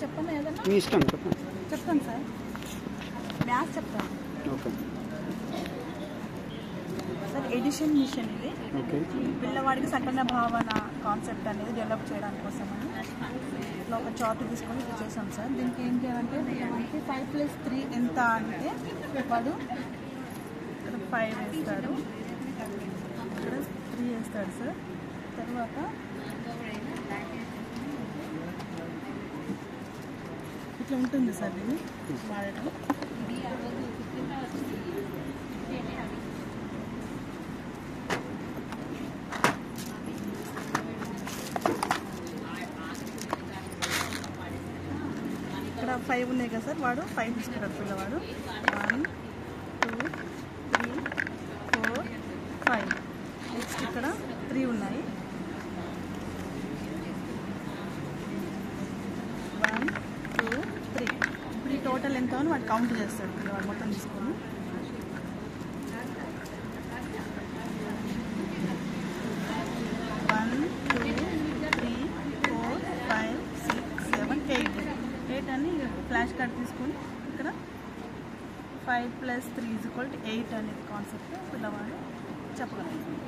చెప్పండి ఏదన్నా మీ ఇష్టం చెప్పండి. చెప్తాను సార్. మ్యాథ్స్ చెప్తాను ఓకే సార్. ఎడిషన్ మిషన్ ఇది. ఓకే. పిల్లవాడికి సంకలన భావన కాన్సెప్ట్ అనేది డెవలప్ చేయడానికి కోసమని ఇట్లా ఒక చార్ట్ తీసుకొని ఇది చేసాం సార్. దీనికి ఏం చేయాలంటే మనకి 5+3 ఎంత అంటే వాడు ఇక్కడ 5 వేస్తాడు, ఇక్కడ 3 వేస్తాడు సార్. తర్వాత ఇట్లా ఉంటుంది సార్ దీన్ని వాడటం. ఇక్కడ 5 ఉన్నాయి కదా సార్, వాడు 5 తీసుకుంటాడు పిల్లవాడు. 1 2 3 4 5. నెక్స్ట్ ఇక్కడ 3 ఉన్నాయి. 1 2 3. ఇప్పుడు ఈ టోటల్ ఎంత అని వాడు కౌంట్ చేస్తాడు పిల్లవాడు మొత్తం తీసుకొని. 1 2 3 4 5 6 7 8 అని ఫ్లాష్ కార్డ్ తీసుకొని ఇక్కడ 5+3 = 8 అనేది కాన్సెప్ట్ పిల్లవాడు చెప్పగలుగుతాడు.